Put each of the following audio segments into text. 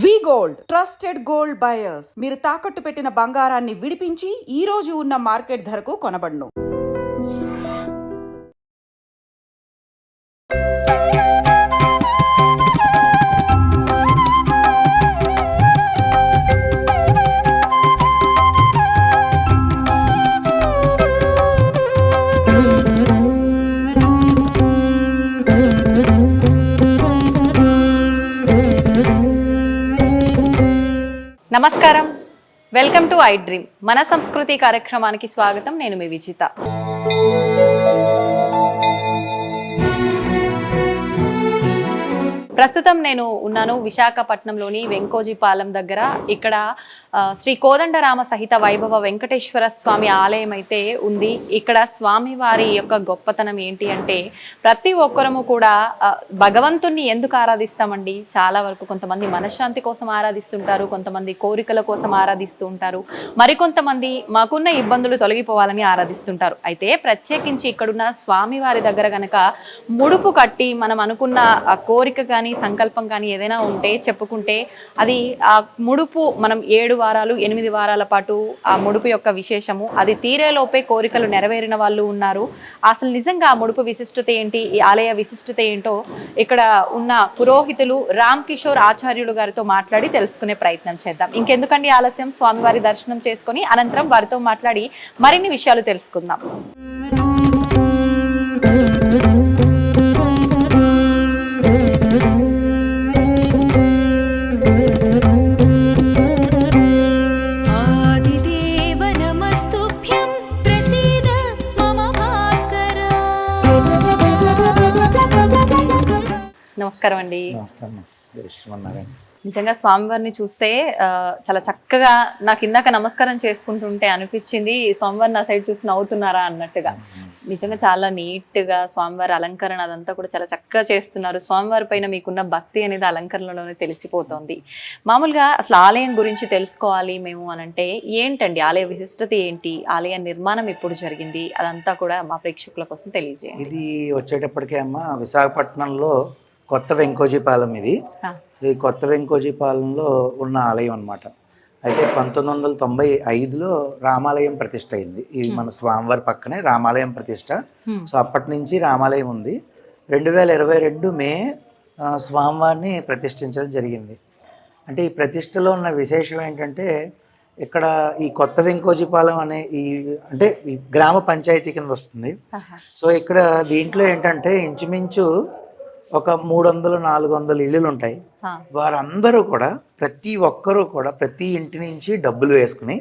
వి gold trusted gold buyers మీరు తాకట్టు పెట్టిన బంగారాన్ని విడిపించి ఈ రోజు ఉన్న మార్కెట్ ధరకు కొనబడును. నమస్కారం, వెల్కమ్ టు ఐ డ్రీమ్. మన సంస్కృతి కార్యక్రమానికి స్వాగతం. నేను మీ విజిత. ప్రస్తుతం నేను ఉన్నాను విశాఖపట్నంలోని వెంకోజీపాలెం దగ్గర. ఇక్కడ శ్రీ కోదండరామ సహిత వైభవ వెంకటేశ్వర స్వామి ఆలయం అయితే ఉంది. ఇక్కడ స్వామివారి యొక్క గొప్పతనం ఏంటి అంటే, ప్రతి ఒక్కరము కూడా భగవంతుణ్ణి ఎందుకు ఆరాధిస్తామండి? చాలా వరకు కొంతమంది మనశ్శాంతి కోసం ఆరాధిస్తుంటారు, కొంతమంది కోరికల కోసం ఆరాధిస్తూ ఉంటారు, మరికొంతమంది మాకున్న ఇబ్బందులు తొలగిపోవాలని ఆరాధిస్తుంటారు. అయితే ప్రత్యేకించి ఇక్కడున్న స్వామివారి దగ్గర గనక ముడుపు కట్టి మనం అనుకున్న కోరిక కానీ సంకల్పం కానీ ఏదైనా ఉంటే చెప్పుకుంటే, అది ఆ ముడుపు మనం 7 వారాలు 8 వారాల పాటు ఆ ముడుపు యొక్క విశేషము, అది తీరేలోపే కోరికలు నెరవేరిన వాళ్ళు ఉన్నారు. అసలు నిజంగా ఆ ముడుపు విశిష్టత ఏంటి, ఈ ఆలయ విశిష్టత ఏంటో ఇక్కడ ఉన్న పురోహితులు రామ్ కిషోర్ ఆచార్యులు గారితో మాట్లాడి తెలుసుకునే ప్రయత్నం చేద్దాం. ఇంకెందుకండి ఆలస్యం, స్వామివారి దర్శనం చేసుకొని అనంతరం వారితో మాట్లాడి మరిన్ని విషయాలు తెలుసుకుందాం. నమస్కారం అండి. నిజంగా స్వామివారిని చూస్తే చాలా చక్కగా, నాకు ఇందాక నమస్కారం చేసుకుంటుంటే అనిపించింది స్వామివారి నా సైడ్ చూసి నవ్వుతున్నారా అన్నట్టుగా. నిజంగా చాలా నీట్గా స్వామివారి అలంకరణ అదంతా కూడా చాలా చక్కగా చేస్తున్నారు. స్వామివారి పైన మీకున్న భక్తి అనేది అలంకరణలోనే తెలిసిపోతుంది. మామూలుగా అసలు ఆలయం గురించి తెలుసుకోవాలి మేము అనంటే ఏంటండి, ఆలయ విశిష్టత ఏంటి, ఆలయ నిర్మాణం ఎప్పుడు జరిగింది, అదంతా కూడా మా ప్రేక్షకుల కోసం తెలియజేయండి. ఇది వచ్చేటప్పటికే అమ్మ విశాఖపట్నంలో కొత్త వెంకోజీపాలెం. ఇది ఈ కొత్త వెంకోజీపాలెంలో ఉన్న ఆలయం అన్నమాట. అయితే 1995లో రామాలయం ప్రతిష్ట అయింది. ఈ మన స్వామివారి పక్కనే రామాలయం ప్రతిష్ట. సో అప్పటి నుంచి రామాలయం ఉంది. 2022 మే స్వామివారిని ప్రతిష్ఠించడం జరిగింది. అంటే ఈ ప్రతిష్టలో ఉన్న విశేషం ఏంటంటే, ఇక్కడ ఈ కొత్త వెంకోజీపాలెం అనే అంటే ఈ గ్రామ పంచాయతీ కింద వస్తుంది. సో ఇక్కడ దీంట్లో ఏంటంటే ఇంచుమించు ఒక 300-400 ఇళ్ళు ఉంటాయి. వారందరూ కూడా ప్రతి ఒక్కరూ కూడా ప్రతి ఇంటి నుంచి డబ్బులు వేసుకుని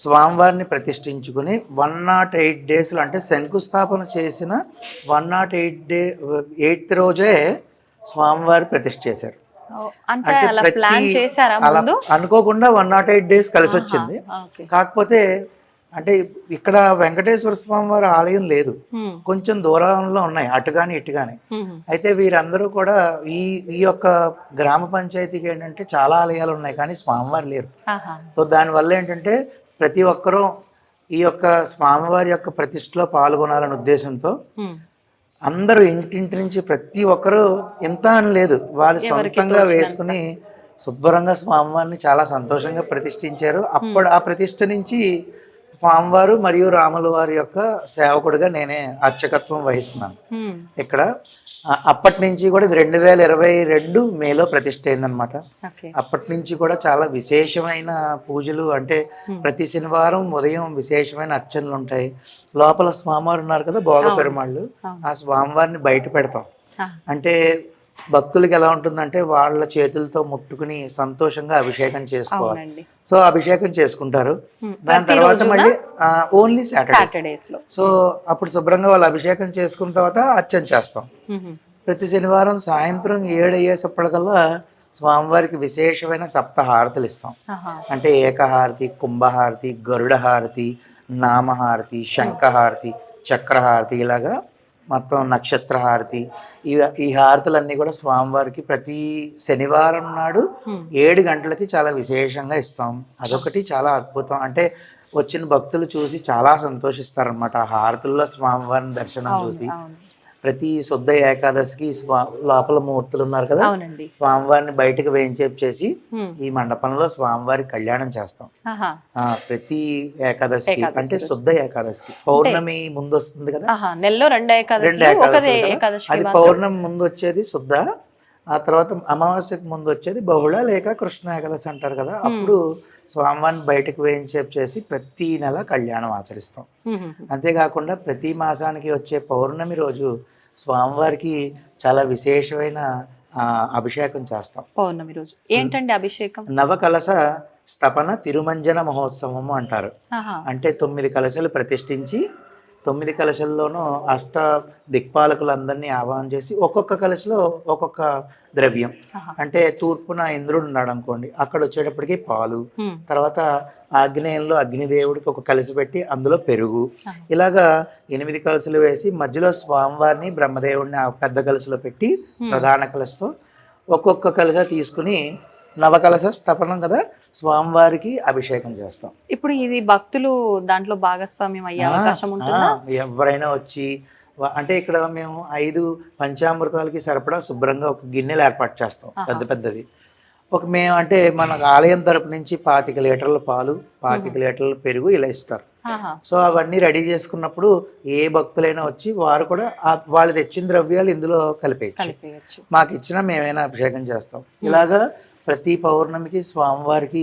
స్వామివారిని ప్రతిష్ఠించుకుని 108 డేస్, అంటే శంకుస్థాపన చేసిన 108th రోజే స్వామివారి ప్రతిష్ఠ చేశారు. అంటే అలా అనుకోకుండా 108 డేస్ కలిసి వచ్చింది. కాకపోతే అంటే ఇక్కడ వెంకటేశ్వర స్వామి వారి ఆలయం లేదు, కొంచెం దూరంలో ఉన్నాయి, అటు కానీ ఇటు కానీ. అయితే వీరందరూ కూడా ఈ యొక్క గ్రామ పంచాయతీకి ఏంటంటే చాలా ఆలయాలు ఉన్నాయి కానీ స్వామివారు లేరు. సో దానివల్ల ఏంటంటే ప్రతి ఒక్కరూ ఈ యొక్క స్వామివారి యొక్క ప్రతిష్టలో పాల్గొనాలనే ఉద్దేశంతో అందరూ ఇంటింటి నుంచి ప్రతి ఒక్కరూ ఎంత అని లేదు, వాళ్ళు సొంతంగా వేసుకుని శుభ్రంగా స్వామివారిని చాలా సంతోషంగా ప్రతిష్ఠించారు. అప్పుడు ఆ ప్రతిష్ఠ నుంచి స్వామివారు మరియు రాముల వారి యొక్క సేవకుడిగా నేనే అర్చకత్వం వహిస్తున్నాను ఇక్కడ. అప్పటి నుంచి కూడా 2022 మేలో ప్రతిష్ఠ అయిందనమాట. అప్పటి నుంచి కూడా చాలా విశేషమైన పూజలు, అంటే ప్రతి శనివారం ఉదయం విశేషమైన అర్చనలు ఉంటాయి. లోపల స్వామివారు ఉన్నారు కదా, భోగ పెరుమాళ్ళు, ఆ స్వామివారిని బయట పెడతాం. అంటే భక్తులకి ఎలా ఉంటుందంటే వాళ్ళ చేతులతో ముట్టుకుని సంతోషంగా అభిషేకం చేసుకోవాలి. సో అభిషేకం చేసుకుంటారు. దాని తర్వాత మళ్ళీ ఓన్లీ సాటర్డేస్. సో అప్పుడు శుభ్రంగా వాళ్ళు అభిషేకం చేసుకున్న తర్వాత అర్చన చేస్తాం. ప్రతి శనివారం సాయంత్రం 7 అయ్యేసప్పటికల్లా స్వామివారికి విశేషమైన సప్తహారతులు ఇస్తాం. అంటే ఏకహారతి, కుంభహారతి, గరుడ హారతి, నామహారతి, శంఖహారతి, చక్రహారతి, ఇలాగా మొత్తం నక్షత్రహారతి. ఈ హారతులన్నీ కూడా స్వామివారికి ప్రతి శనివారం నాడు 7 గంటలకి చాలా విశేషంగా ఇస్తాం. అదొకటి చాలా అద్భుతం. అంటే వచ్చిన భక్తులు చూసి చాలా సంతోషిస్తారనమాట ఆ హారతుల్లో స్వామివారిని దర్శనం చూసి. ప్రతి శుద్ధ ఏకాదశికి లోపల మూర్తులు ఉన్నారు కదా, అవునండి, స్వామివారిని బయటకు వేయించేసి ఈ మండపంలో స్వామివారి కళ్యాణం చేస్తాం. ప్రతి ఏకాదశికి అంటే శుద్ధ ఏకాదశికి, పౌర్ణమి ముందు వస్తుంది కదా, నెలలో రెండు ఏకాదశి, అది పౌర్ణమి ముందు వచ్చేది శుద్ధ, ఆ తర్వాత అమావాస్యకు ముందు వచ్చేది బహుళ లేక కృష్ణ ఏకాదశి అంటారు కదా, అప్పుడు స్వామివారిని బయటకు వేయించేసి ప్రతి నెల కళ్యాణం ఆచరిస్తాం. అంతేకాకుండా ప్రతి మాసానికి వచ్చే పౌర్ణమి రోజు స్వామివారికి చాలా విశేషమైన అభిషేకం చేస్తాం. పౌర్ణమి రోజు ఏంటండి అభిషేకం? నవకలశ స్థపన తిరుమంజన మహోత్సవము అంటారు. అంటే 9 కలశలు ప్రతిష్ఠించి 9 కలశల్లోనూ అష్ట దిక్పాలకులందరినీ ఆహ్వానం చేసి ఒక్కొక్క కలశలో ఒక్కొక్క ద్రవ్యం, అంటే తూర్పున ఇంద్రుడు ఉన్నాడు అనుకోండి, అక్కడ వచ్చేటప్పటికి పాలు, తర్వాత ఆగ్నేయంలో అగ్నిదేవుడికి ఒక కలశ పెట్టి అందులో పెరుగు, ఇలాగా 8 కలశలు వేసి మధ్యలో స్వామివారిని బ్రహ్మదేవుడిని ఆ పెద్ద కలశలో పెట్టి ప్రధాన కలశతో ఒక్కొక్క కలశ తీసుకుని నవకలశ స్థపనం కదా, స్వామివారికి అభిషేకం చేస్తాం. ఇప్పుడు ఇది భక్తులు దాంట్లో భాగస్వామ్యం అయ్యే అవకాశం ఉంటుందా? ఎవరైనా వచ్చి, అంటే ఇక్కడ మేము 5 పంచామృతాలకి సరిపడా శుభ్రంగా ఒక గిన్నెలు ఏర్పాటు చేస్తాం, పెద్ద పెద్దది. మేము అంటే మన ఆలయం తరపు నుంచి 25 లీటర్ల పాలు, 25 లీటర్ల పెరుగు ఇలా ఇస్తారు. సో అవన్నీ రెడీ చేసుకున్నప్పుడు ఏ భక్తులైనా వచ్చి వారు కూడా వాళ్ళు తెచ్చిన ద్రవ్యాలు ఇందులో కలిపేయచ్చు. మాకు ఇచ్చినా మేమైనా అభిషేకం చేస్తాం. ఇలాగా ప్రతి పౌర్ణమికి స్వామివారికి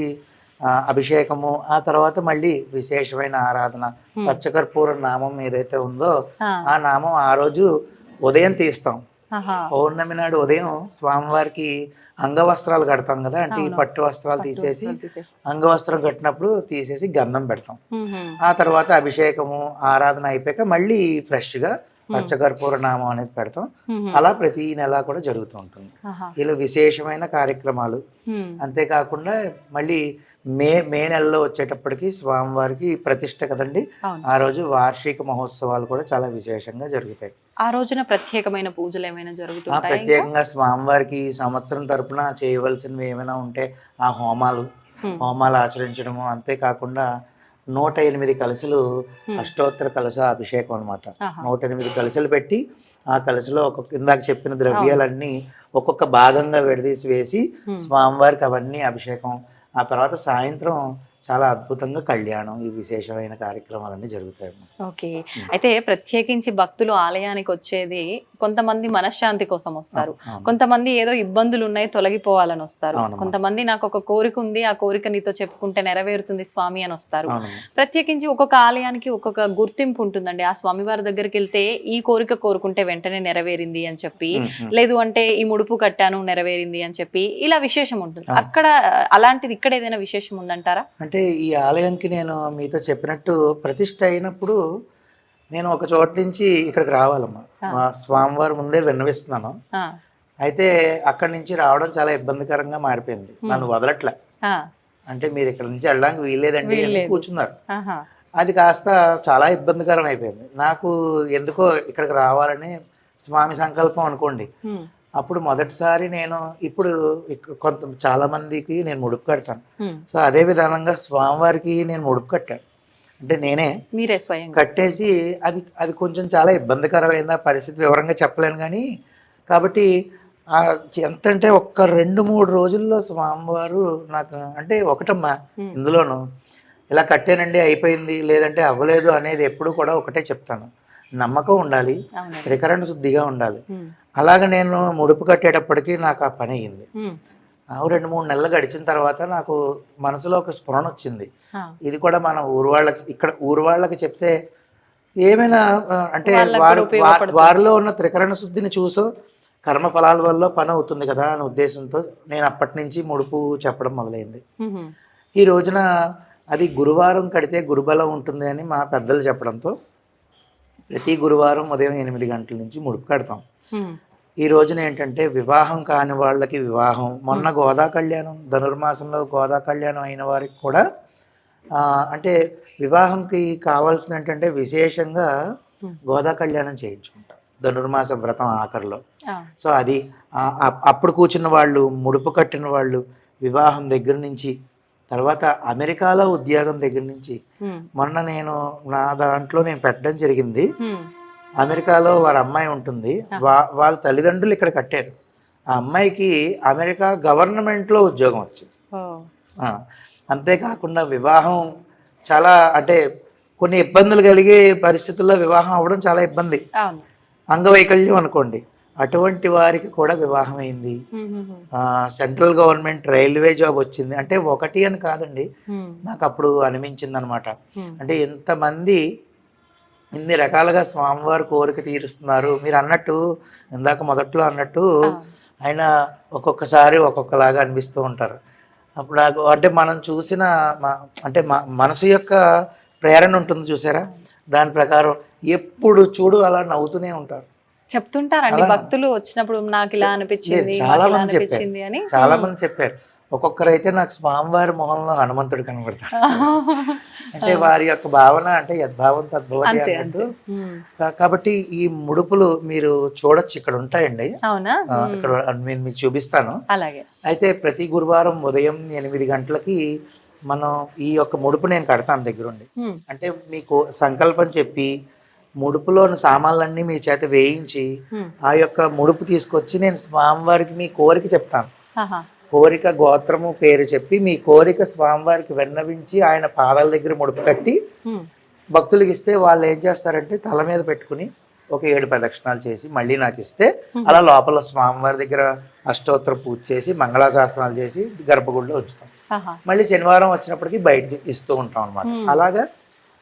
అభిషేకము, ఆ తర్వాత మళ్ళీ విశేషమైన ఆరాధన. పచ్చకర్పూర నామం ఏదైతే ఉందో ఆ నామం ఆ రోజు ఉదయం తీస్తాం. పౌర్ణమి నాడు ఉదయం స్వామివారికి అంగవస్త్రాలు కడతాం కదా, అంటే ఈ పట్టు వస్త్రాలు తీసేసి అంగవస్త్రం కట్టినప్పుడు తీసేసి గంధం పెడతాం. ఆ తర్వాత అభిషేకము ఆరాధన అయిపోయాక మళ్ళీ ఫ్రెష్గా పచ్చకర్పూర నామం అనేది పెడతాం. అలా ప్రతి నెల కూడా జరుగుతూ ఉంటుంది. ఇలా విశేషమైన కార్యక్రమాలు. అంతేకాకుండా మళ్ళీ మే నెలలో వచ్చేటప్పటికి స్వామివారికి ప్రతిష్ట కదండి, ఆ రోజు వార్షిక మహోత్సవాలు కూడా చాలా విశేషంగా జరుగుతాయి. ఆ రోజున ప్రత్యేకమైన పూజలు ఏమైనా జరుగుతాయి? ప్రత్యేకంగా స్వామివారికి సంవత్సరం తరపున చేయవలసినవి ఏమైనా ఉంటే ఆ హోమాలు ఆచరించడము. అంతేకాకుండా 108 కలశలు అష్టోత్తర కలశ అభిషేకం అనమాట. 108 కలశలు పెట్టి ఆ కలశలో ఇందాక చెప్పిన ద్రవ్యాలన్నీ ఒక్కొక్క భాగంగా విడదీసి వేసి స్వామివారికి అవన్నీ అభిషేకం. ఆ తర్వాత సాయంత్రం చాలా అద్భుతంగా కళ్యాణం, ఈ విశేషమైన కార్యక్రమాలన్నీ జరుగుతాయి. ఓకే, అయితే ప్రత్యేకించి భక్తులు ఆలయానికి వచ్చేది కొంతమంది మనశ్శాంతి కోసం వస్తారు, కొంతమంది ఏదో ఇబ్బందులు ఉన్నాయి తొలగిపోవాలని వస్తారు, కొంతమంది నాకు ఒక కోరిక ఉంది, ఆ కోరిక నీతో చెప్పుకుంటే నెరవేరుతుంది స్వామి అని వస్తారు. ప్రత్యేకించి ఒక్కొక్క ఆలయానికి ఒక్కొక్క గుర్తింపు ఉంటుందండి. ఆ స్వామివారి దగ్గరికి వెళ్తే ఈ కోరిక కోరుకుంటే వెంటనే నెరవేరింది అని చెప్పి, లేదు అంటే ఈ ముడుపు కట్టాను నెరవేరింది అని చెప్పి, ఇలా విశేషం ఉంటుంది. అక్కడ అలాంటిది ఇక్కడ ఏదైనా విశేషం ఉందంటారా? అంటే ఈ ఆలయంకి నేను మీతో చెప్పినట్టు ప్రతిష్ఠ అయినప్పుడు నేను ఒక చోట నుంచి ఇక్కడికి రావాలమ్మా, స్వామివారి ముందే విన్నవిస్తున్నాను. అయితే అక్కడి నుంచి రావడం చాలా ఇబ్బందికరంగా మారిపోయింది, నన్ను వదలట్లే. అంటే మీరు ఇక్కడ నుంచి వెళ్ళడానికి వీల్లేదండి అని కూర్చున్నారు. అది కాస్త చాలా ఇబ్బందికరం అయిపోయింది నాకు. ఎందుకో ఇక్కడికి రావాలని స్వామి సంకల్పం అనుకోండి. అప్పుడు మొదటిసారి నేను ఇప్పుడు చాలా మందికి నేను ముడుపు కడతాను. సో అదే విధానంగా స్వామివారికి నేను ముడుపు కట్టాను. అంటే మీరే స్వయం కట్టేసి అది కొంచెం చాలా ఇబ్బందికరమైన పరిస్థితి, వివరంగా చెప్పలేను కానీ. కాబట్టి ఎంత అంటే ఒక్క 2-3 రోజుల్లో స్వామివారు నాకు, అంటే ఒకటమ్మా ఇందులోనూ ఇలా కట్టానండి అయిపోయింది లేదంటే అవ్వలేదు అనేది ఎప్పుడు కూడా ఒకటే చెప్తాను, నమ్మకం ఉండాలి, త్రికరణ శుద్ధిగా ఉండాలి. అలాగ నేను ముడుపు కట్టేటప్పటికి నాకు ఆ పని అయ్యింది. 2-3 నెలలు గడిచిన తర్వాత నాకు మనసులో ఒక స్ఫురణ వచ్చింది. ఇది కూడా మన ఊరు వాళ్ళకి చెప్తే ఏమైనా అంటే వారిలో ఉన్న త్రికరణ శుద్ధిని చూసో కర్మ ఫలాల వల్ల పని అవుతుంది కదా అనే ఉద్దేశంతో నేను అప్పటి నుంచి ముడుపు చెప్పడం మొదలైంది. ఈ రోజున అది గురువారం కడితే గురుబలం ఉంటుంది అని మా పెద్దలు చెప్పడంతో ప్రతి గురువారం ఉదయం 8 గంటల నుంచి ముడుపు కడతాం. ఈ రోజున ఏంటంటే వివాహం కాని వాళ్ళకి వివాహం, మొన్న గోదా కళ్యాణం, ధనుర్మాసంలో గోదా కళ్యాణం అయిన వారికి కూడా అంటే వివాహంకి కావాల్సిన ఏంటంటే విశేషంగా గోదా కళ్యాణం చేయించుకుంటాం ధనుర్మాస వ్రతం ఆఖరిలో. సో అది అప్పుడు కూర్చున్న వాళ్ళు, ముడుపు కట్టిన వాళ్ళు, వివాహం దగ్గర నుంచి, తర్వాత అమెరికాలో ఉద్యోగం దగ్గర నుంచి, మొన్న నేను నా దాంట్లో నేను పెట్టడం జరిగింది. అమెరికాలో వారి అమ్మాయి ఉంటుంది. వాళ్ళ తల్లిదండ్రులు ఇక్కడ కట్టారు. ఆ అమ్మాయికి అమెరికా గవర్నమెంట్లో ఉద్యోగం వచ్చింది. అంతేకాకుండా వివాహం చాలా అంటే కొన్ని ఇబ్బందులు కలిగే పరిస్థితుల్లో వివాహం అవ్వడం చాలా ఇబ్బంది. అంగవైకల్యం అనుకోండి, అటువంటి వారికి కూడా వివాహం అయింది. సెంట్రల్ గవర్నమెంట్ రైల్వే జాబ్ వచ్చింది. అంటే ఒకటి అని కాదండి, నాకు అప్పుడు అనిపించింది అనమాట. అంటే ఎంతమంది ఇన్ని రకాలుగా స్వామివారి కోరిక తీరుస్తున్నారు. మీరు అన్నట్టు ఇందాక మొదట్లో అన్నట్టు ఆయన ఒక్కొక్కసారి ఒక్కొక్కలాగా అనిపిస్తూ ఉంటారు. అప్పుడు నాకు అంటే మనం చూసిన అంటే మనసు యొక్క ప్రేరణ ఉంటుంది చూసారా, దాని ప్రకారం ఎప్పుడు చూడు అలా నవ్వుతూనే ఉంటారు. చెప్తుంటారండి భక్తులు వచ్చినప్పుడు, నాకు ఇలా అనిపించింది, చాలా మంది చెప్పారు. ఒక్కొక్కరైతే నాకు స్వామివారి మొహంలో హనుమంతుడు కనబడతారు. అంటే వారి యొక్క భావన అంటే యద్భావం తద్భవతి అన్నట్టు. కాబట్టి ఈ ముడుపులు మీరు చూడొచ్చు, ఇక్కడ ఉంటాయండి. ఇక్కడ నేను మీకు చూపిస్తాను. అయితే ప్రతి గురువారం ఉదయం 8 గంటలకి మనం ఈ యొక్క ముడుపు నేను కడతాను దగ్గరుండి. అంటే మీకు సంకల్పం చెప్పి ముడుపులోని సామాన్లన్నీ మీ చేత వేయించి ఆ యొక్క ముడుపు తీసుకొచ్చి నేను స్వామివారికి మీ కోరిక చెప్తాను. కోరిక గోత్రము పేరు చెప్పి మీ కోరిక స్వామివారికి విన్నవించి ఆయన పాదాల దగ్గర ముడుపు కట్టి భక్తులకి ఇస్తే వాళ్ళు ఏం చేస్తారంటే తల మీద పెట్టుకుని ఒక 7 ప్రదక్షిణాలు చేసి మళ్ళీ నాకు ఇస్తే అలా లోపల స్వామివారి దగ్గర అష్టోత్తర పూజ చేసి మంగళాశాసనాలు చేసి గర్భగుడిలో ఉంచుతాం. మళ్ళీ శనివారం వచ్చినప్పటికీ బయటకి ఇస్తూ ఉంటాం అనమాట. అలాగా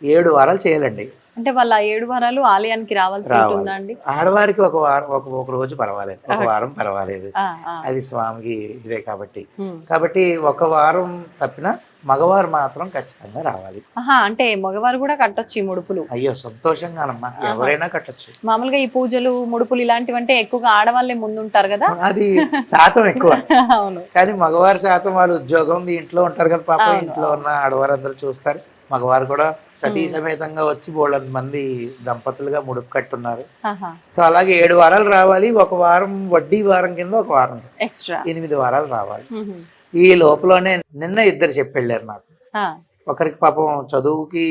7 వారాలు చేయాలండి. అంటే వాళ్ళ 7 వారాలు ఆలయానికి రావాల్సి ఉంటుందా అండి? ఆడవారికి ఒక వారం, ఒక రోజు పర్వాలేదు, ఒక వారం పర్వాలేదు, అది స్వామికి ఇదే కాబట్టి ఒక వారం తప్పిన మగవారు మాత్రం ఖచ్చితంగా రావాలి. అంటే మగవారు కూడా కట్టొచ్చు ఈ ముడుపులు? అయ్యో సంతోషంగానమ్మా, ఎవరైనా కట్టొచ్చు. మామూలుగా ఈ పూజలు ముడుపులు ఇలాంటివి అంటే ఎక్కువగా ఆడవాళ్ళే ముందుంటారు కదా, అది శాతం ఎక్కువ. అవును, కానీ మగవారి శాతం వాళ్ళు ఉద్యోగం ఇంట్లో ఉంటారు కదా పాప, ఇంట్లో ఉన్న ఆడవారు అందరూ చూస్తారు. మగవారు కూడా సతీ సమేతంగా వచ్చి బోళ్ళంత మంది దంపతులుగా ముడుపు కట్టున్నారు. సో అలాగే 7 వారాలు రావాలి. ఒక వారం వడ్డీ వారం కింద ఒక వారం ఎక్స్ట్రా 8 వారాలు రావాలి. ఈ లోపలనే నిన్న 2 చెప్పెళ్ళారు నాకు. ఒకరికి పాపం చదువుకి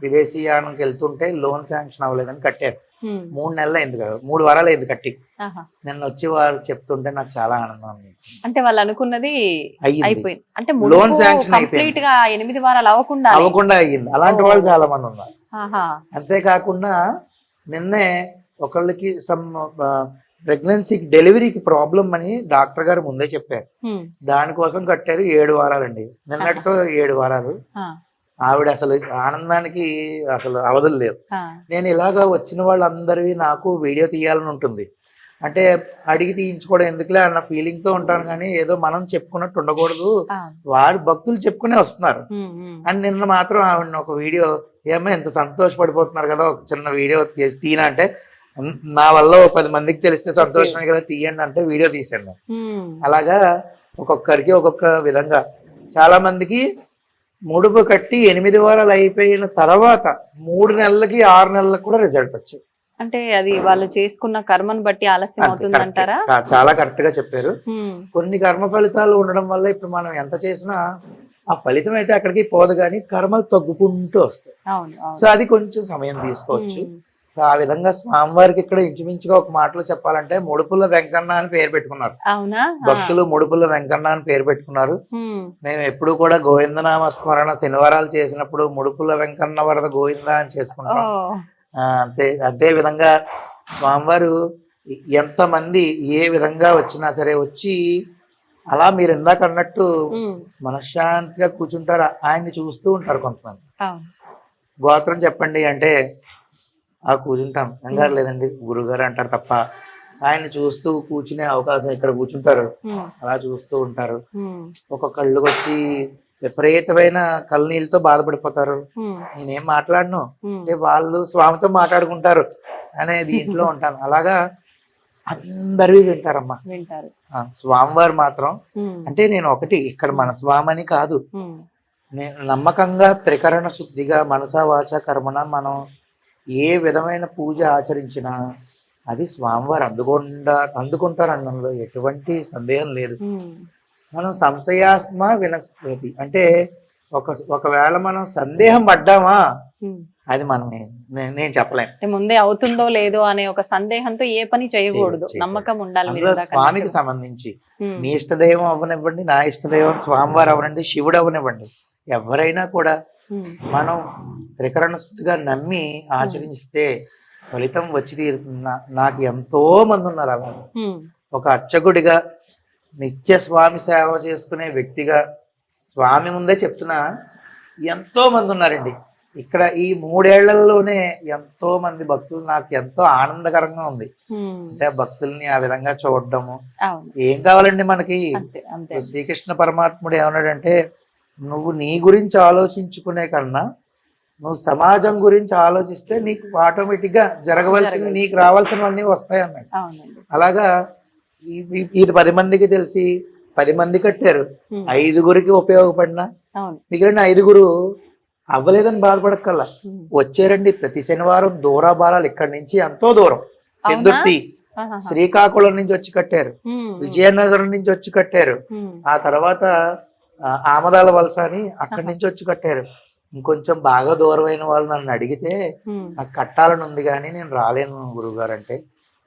విదేశీయానికి వెళ్తుంటే లోన్ శాంక్షన్ అవ్వలేదని కట్టారు. 3 నెలలు అయింది కదా, 3 వారాలు అయింది కట్టి. నిన్న వచ్చి వారు చెప్తుంటే నాకు చాలా ఆనందం అనిపించింది. అంటే వాళ్ళు అనుకున్నది అయిపోయింది. అంటే లోన్ శాంక్షన్ కంప్లీట్ గా 8 వారాలు అవ్వకుండా అయ్యింది. అలాంటి వాళ్ళు చాలా మంది ఉన్నారు. అంతేకాకుండా నిన్నే ఒకళ్ళకి సమ్ ప్రెగ్నెన్సీకి డెలివరీకి ప్రాబ్లం అని డాక్టర్ గారు ముందే చెప్పారు. దానికోసం కట్టారు 7 వారాలండి. నిన్నటితో 7 వారాలు. ఆవిడ అసలు ఆనందానికి అసలు అవధులు లేవు. నేను ఇలాగా వచ్చిన వాళ్ళందరివి నాకు వీడియో తీయాలని ఉంటుంది. అంటే అడిగి తీయించుకోవడం ఎందుకులే అన్న ఫీలింగ్ తో ఉంటాను, కానీ ఏదో మనం చెప్పుకున్నట్టు ఉండకూడదు, వారు భక్తులు చెప్పుకునే వస్తున్నారు అని. నిన్న మాత్రం ఆవిడ ఒక వీడియో, ఏమో ఎంత సంతోషపడిపోతున్నారు కదా, ఒక చిన్న వీడియో తీనా అంటే, నా వల్ల 10 మందికి తెలిస్తే సంతోషమే కదా, తీయండి అంటే వీడియో తీసాను. అలాగా ఒక్కొక్కరికి ఒక్కొక్క విధంగా. చాలా మందికి ముడుపు కట్టి 8 వారాలు అయిపోయిన తర్వాత 3 నెలలకి 6 నెలలకు కూడా రిజల్ట్ వచ్చింది. అంటే అది వాళ్ళు చేసుకున్న కర్మను బట్టి ఆలస్యం అవుతుంది అంటారా? చాలా కరెక్ట్ గా చెప్పారు. కొన్ని కర్మ ఫలితాలు ఉండడం వల్ల ఇప్పుడు మనం ఎంత చేసినా ఆ ఫలితం అయితే అక్కడికి పోదు, కానీ కర్మలు తగ్గుకుంటూ వస్తాయి. సో అది కొంచెం సమయం తీసుకోవచ్చు. సో ఆ విధంగా స్వామివారికి ఇక్కడ ఇంచుమించుగా ఒక మాటలో చెప్పాలంటే ముడుపుల వెంకన్న అని పేరు పెట్టుకున్నారు. భక్తులు ముడుపుల వెంకన్న అని పేరు పెట్టుకున్నారు. మేము ఎప్పుడు కూడా గోవిందనామ స్మరణ శనివారాలు చేసినప్పుడు ముడుపుల వెంకన్న వరద గోవింద అని చేసుకుంటాం. అదే విధంగా స్వామివారు ఎంతమంది ఏ విధంగా వచ్చినా సరే వచ్చి అలా మీరు ఇందాక అన్నట్టు మనశ్శాంతిగా కూర్చుంటారు. ఆయన్ని చూస్తూ ఉంటారు కొంతమంది. గోత్రం చెప్పండి అంటే కూర్చుంటాం, కంగారు లేదండి గురుగారు అంటారు తప్ప ఆయన చూస్తూ కూర్చునే అవకాశం ఇక్కడ కూర్చుంటారు. అలా చూస్తూ ఉంటారు. ఒక్కొక్కళ్ళు వచ్చి విపరీతమైన కళ్ళనీళ్ళతో బాధపడిపోతారు. నేనేం మాట్లాడను అంటే వాళ్ళు స్వామితో మాట్లాడుకుంటారు అనే దీంట్లో ఉంటాను. అలాగా అందరూ వింటారమ్మా. స్వామివారు మాత్రం అంటే నేను ఒకటి ఇక్కడ మన స్వామని కాదు, నేను నమ్మకంగా త్రికరణ శుద్ధిగా మనసా వాచ కర్మణ మనం ఏ విధమైన పూజ ఆచరించినా అది స్వామివారు అందుకుంటారు అనడంలో ఎటువంటి సందేహం లేదు. మనం సంశయాస్మ వినస్పతి అంటే ఒకవేళ మనం సందేహం పడ్డామా అది మనం నేను చెప్పలేను. అంటే ముందే అవుతుందో లేదో అనే ఒక సందేహంతో ఏ పని చేయకూడదు, నమ్మకం ఉండాలి. అందులో స్వామికి సంబంధించి మీ ఇష్టదైవం అవ్వనివ్వండి, నా ఇష్టదైవం స్వామివారు అవనండి, శివుడు అవనివ్వండి, ఎవరైనా కూడా మనం త్రికరణ శుద్ధిగా నమ్మి ఆచరిస్తే ఫలితం వచ్చి తీరుతుంది. నాకు ఎంతో మంది ఉన్నారు అలా. ఒక అర్చకుడిగా నిత్య స్వామి సేవ చేసుకునే వ్యక్తిగా స్వామి ముందే చెప్తున్నా, ఎంతో మంది ఉన్నారండి. ఇక్కడ ఈ 3 ఏళ్లలోనే ఎంతో మంది భక్తులు, నాకు ఎంతో ఆనందకరంగా ఉంది. అంటే భక్తుల్ని ఆ విధంగా చూడడము. ఏం కావాలండి మనకి? శ్రీకృష్ణ పరమాత్ముడు ఏమన్నాడంటే, నువ్వు నీ గురించి ఆలోచించుకునే కన్నా నువ్వు సమాజం గురించి ఆలోచిస్తే నీకు ఆటోమేటిక్ గా జరగవలసిన, నీకు రావాల్సినవన్నీ వస్తాయి అన్నాడు. అలాగా ఇది 10 మందికి తెలిసి 10 మంది కట్టారు, 5గురికి ఉపయోగపడినా మిగిలిన 5గురు అవ్వలేదని బాధపడక్కల్లా. వచ్చారండి ప్రతి శనివారం దూరాబారాలు, ఇక్కడి నుంచి ఎంతో దూరం, పెందుర్తి, శ్రీకాకుళం నుంచి వచ్చి కట్టారు, విజయనగరం నుంచి వచ్చి కట్టారు, ఆ తర్వాత ఆమదాల వలస అని అక్కడి నుంచి వచ్చి కట్టారు. ఇంకొంచెం బాగా దూరమైన వాళ్ళు నన్ను అడిగితే నాకు కట్టాలని ఉంది కానీ నేను రాలేను గురువుగారు అంటే,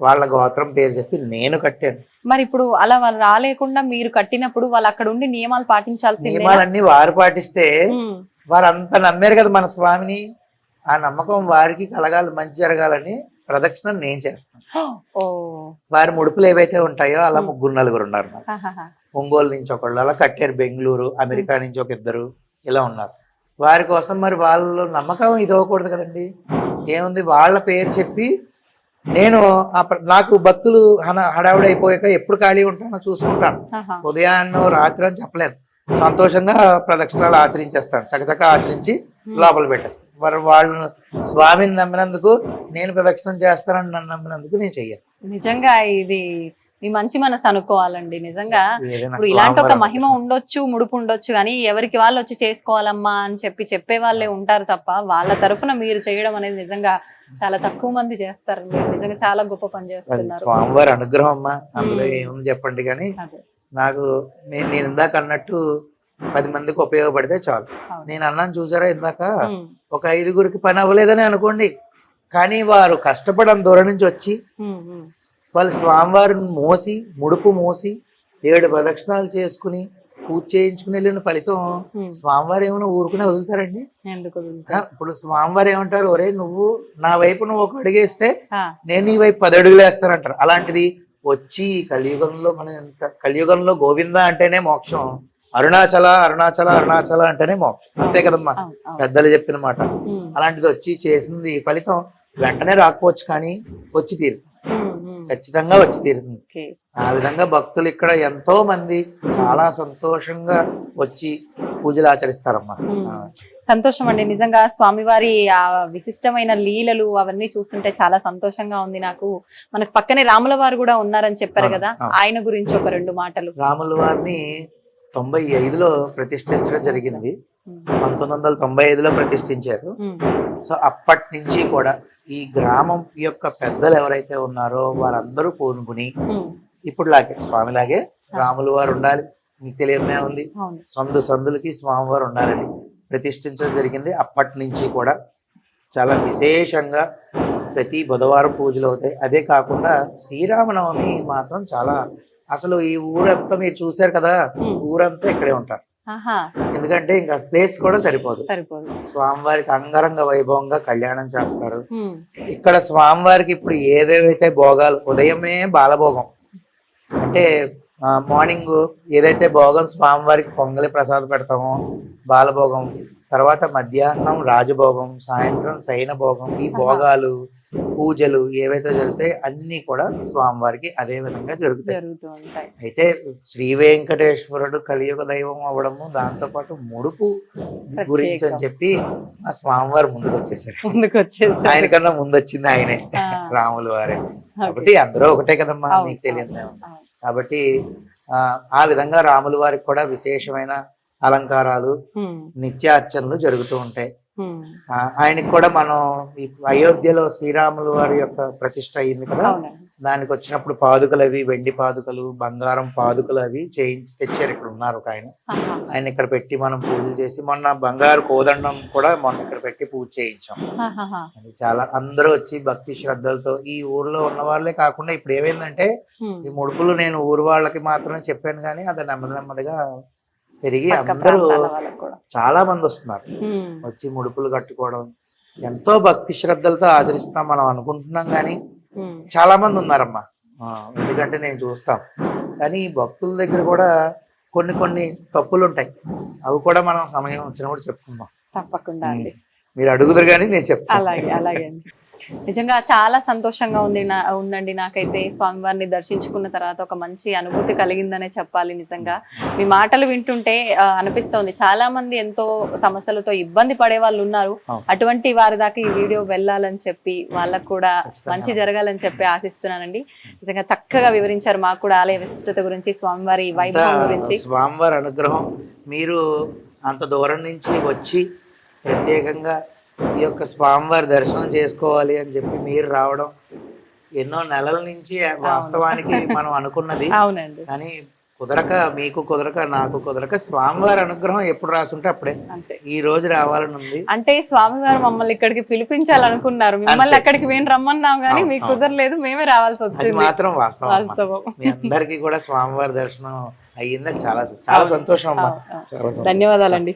వాళ్ళ గోత్రం పేరు చెప్పి నేను కట్టాను. మరి ఇప్పుడు అలా వాళ్ళు రాలేకుండా మీరు కట్టినప్పుడు వాళ్ళు అక్కడ ఉండి నియమాలు పాటించాల్సి, నియమాలన్నీ వారు పాటిస్తే వారంతా నమ్మారు కదా మన స్వామిని, ఆ నమ్మకం వారికి కలగాలి, మంచి జరగాలని ప్రదక్షిణ నేను చేస్తాను. వారి ముడుపులు ఏవైతే ఉంటాయో అలా 3-4 ఉన్నారు. ఒంగోలు నుంచి ఒకళ్ళు అలా కట్టారు, బెంగళూరు, అమెరికా నుంచి ఒక 2 ఇలా ఉన్నారు. వారి కోసం మరి వాళ్ళ నమ్మకం ఇది అవ్వకూడదు కదండి. ఏముంది, వాళ్ళ పేరు చెప్పి నేను నాకు భక్తులు హడావుడి అయిపోయాక ఎప్పుడు ఖాళీ ఉంటానో చూసుకుంటాను. ఉదయాన్నో రాత్రి అని చెప్పలేను, సంతోషంగా ప్రదక్షిణాలు ఆచరించేస్తాను, చకచక ఆచరించి లోపల పెట్టేస్తాను. మరి వాళ్ళు స్వామిని నమ్మినందుకు నేను ప్రదక్షిణం చేస్తానని నన్ను నమ్మినందుకు నేను చెయ్యాలి. నిజంగా ఇది మీ మంచి మనసు అనుకోవాలండి. నిజంగా ఇప్పుడు ఇలాంటి ఒక మహిమ ఉండొచ్చు, ముడుపు ఉండొచ్చు, కానీ ఎవరికి వాళ్ళు వచ్చి చేసుకోవాలమ్మా అని చెప్పే వాళ్ళే ఉంటారు తప్ప వాళ్ళ తరఫున మీరు చేయడం అనేది నిజంగా చాలా తక్కువ మంది చేస్తారు. నిజంగా చాలా గొప్ప పని చేస్తున్నారు. స్వామివారి అనుగ్రహం అమ్మా, అందులో ఏముంది చెప్పండి. కానీ నాకు నేను ఇందాక అన్నట్టు 10 మందికి ఉపయోగపడితే చాలు. నేను అన్నాను చూసారా ఇందాక, ఒక 5గురికి పని అవ్వలేదని అనుకోండి, కానీ వారు కష్టపడడం దూరం నుంచి వచ్చి వాళ్ళు స్వామివారిని మోసి, ముడుపు మోసి 7 ప్రదక్షిణాలు చేసుకుని పూజ చేయించుకుని వెళ్ళిన ఫలితం స్వామివారు ఏమైనా ఊరుకునే వదులుతారండి? ఇప్పుడు స్వామివారు ఏమంటారు, ఒరే నువ్వు నా వైపు నువ్వు 1 అడుగేస్తే నేను ఈ వైపు 10 అడుగులు వేస్తానంటారు. అలాంటిది వచ్చి కలియుగంలో కలియుగంలో గోవింద అంటేనే మోక్షం, అరుణాచల అరుణాచల అరుణాచల అంటేనే మోక్షం, అంతే కదమ్మా పెద్దలు చెప్పిన మాట. అలాంటిది వచ్చి చేసింది ఫలితం వెంటనే రాకపోవచ్చు, కానీ వచ్చి తీరుతుంది, ఖచ్చితంగా వచ్చి తీరుతుంది. ఆ విధంగా భక్తులు ఇక్కడ ఎంతో మంది చాలా సంతోషంగా వచ్చి పూజలు ఆచరిస్తారమ్మా. సంతోషం అండి. నిజంగా స్వామివారి ఆ విశిష్టమైన లీలలు అవన్నీ చూస్తుంటే చాలా సంతోషంగా ఉంది నాకు. మనకు పక్కనే రాముల వారు కూడా ఉన్నారని చెప్పారు కదా, ఆయన గురించి ఒక 2 మాటలు. రాముల వారిని 95లో ప్రతిష్ఠించడం జరిగింది. 1995లో ప్రతిష్ఠించారు. సో అప్పటి నుంచి కూడా ఈ గ్రామం యొక్క పెద్దలు ఎవరైతే ఉన్నారో వారందరూ పూనుకుని ఇప్పుడులాగే స్వామిలాగే రాముల వారు ఉండాలి, మీకు తెలియదే ఉంది, సందులకి స్వామివారు ఉండాలని ప్రతిష్ఠించడం జరిగింది. అప్పటి నుంచి కూడా చాలా విశేషంగా ప్రతి బుధవారం పూజలు అవుతాయి. అదే కాకుండా శ్రీరామనవమి మాత్రం చాలా, అసలు ఈ ఊరంతా మీరు చూసారు కదా, ఊరంతా ఇక్కడే ఉంటారు. ఎందుకంటే ఇంకా ప్లేస్ కూడా సరిపోదు. స్వామివారికి అంగరంగ వైభవంగా కళ్యాణం చేస్తారు. ఇక్కడ స్వామివారికి ఇప్పుడు ఏవేవైతే భోగాలు, ఉదయమే బాలభోగం అంటే మార్నింగ్ ఏదైతే భోగం స్వామివారికి పొంగలి ప్రసాదం పెడతామో బాలభోగం, తర్వాత మధ్యాహ్నం రాజభోగం, సాయంత్రం శయన భోగం, ఈ భోగాలు పూజలు ఏవైతే జరుగుతాయి అన్ని కూడా స్వామివారికి అదే విధంగా జరుగుతాయి. అయితే శ్రీ వెంకటేశ్వరుడు కలియుగ దైవం అవ్వడము, దాంతో పాటు ముడుపు గురించి అని చెప్పి ఆ స్వామివారు ముందుకు వచ్చేసారు. ఆయనకన్నా ముందు వచ్చింది ఆయనే, రాముల వారే. కాబట్టి అందరూ ఒకటే కదమ్మా, మీకు తెలియదు. కాబట్టి ఆ విధంగా రాముల వారికి కూడా విశేషమైన అలంకారాలు, నిత్యార్చనలు జరుగుతూ ఉంటాయి. ఆయనకి కూడా మనం అయోధ్యలో శ్రీరాముల వారి యొక్క ప్రతిష్ట అయింది కదా, దానికి వచ్చినప్పుడు పాదుకలు అవి, వెండి పాదుకలు, బంగారం పాదుకలు అవి చేయించి తెచ్చారు. ఇక్కడ ఉన్నారు ఒక ఆయన, ఆయన ఇక్కడ పెట్టి మనం పూజలు చేసి, మొన్న బంగారు కోదండం కూడా మొన్న ఇక్కడ పెట్టి పూజ చేయించాం. అది చాలా అందరూ వచ్చి భక్తి శ్రద్ధలతో, ఈ ఊర్లో ఉన్న వాళ్ళే కాకుండా ఇప్పుడు ఏమైందంటే ఈ ముడుపులు నేను ఊరు వాళ్ళకి మాత్రమే చెప్పాను, కానీ అది నెమ్మది నెమ్మదిగా పెరిగి అందరూ చాలా మంది వస్తున్నారు. వచ్చి ముడుపులు కట్టుకోవడం, ఎంతో భక్తి శ్రద్ధలతో ఆచరిస్తాం మనం అనుకుంటున్నాం, కానీ చాలా మంది ఉన్నారమ్మా. ఎందుకంటే నేను చూస్తాం, కానీ ఈ భక్తుల దగ్గర కూడా కొన్ని కొన్ని తప్పులు ఉంటాయి. అవి కూడా మనం సమయం వచ్చినప్పుడు చెప్పుకుందాం. తప్పకుండా అండి, మీరు అడుగుదరు కానీ నేను చెప్తాను. అలాగే అలాగే అండి. నిజంగా చాలా సంతోషంగా ఉందండి నాకైతే. స్వామివారిని దర్శించుకున్న తర్వాత ఒక మంచి అనుభూతి కలిగిందనే చెప్పాలి. నిజంగా మీ మాటలు వింటుంటే అనిపిస్తోంది, చాలా మంది ఎంతో సమస్యలతో ఇబ్బంది పడే వాళ్ళు ఉన్నారు. అటువంటి వారి దాకా ఈ వీడియో వెళ్ళాలని చెప్పి, వాళ్ళకు కూడా మంచి జరగాలని చెప్పి ఆశిస్తున్నానండి. నిజంగా చక్కగా వివరించారు మాకు కూడా ఆలయ విశిష్టత గురించి, స్వామివారి వైభవం గురించి. స్వామివారి అనుగ్రహం, మీరు అంత దూరం నుంచి వచ్చి ప్రత్యేకంగా ఈ యొక్క స్వామివారి దర్శనం చేసుకోవాలి అని చెప్పి మీరు రావడం, ఎన్నో నెలల నుంచి వాస్తవానికి మనం అనుకున్నది, కానీ కుదరక, మీకు కుదరక, నాకు కుదరక, స్వామివారి అనుగ్రహం ఎప్పుడు రాసుంటే అప్పుడే ఈ రోజు రావాలని ఉంది. అంటే స్వామివారు మమ్మల్ని ఇక్కడికి పిలిపించాలనుకున్నారు, మిమ్మల్ని అక్కడికి మేము రమ్మన్నాం కానీ మీకు కుదరలేదు, మేమే రావాల్సి వచ్చింది. మాత్రం వాస్తవం. మీ అందరికీ కూడా స్వామివారి దర్శనం అయ్యిందని చాలా చాలా సంతోషం అమ్మా. ధన్యవాదాలండి.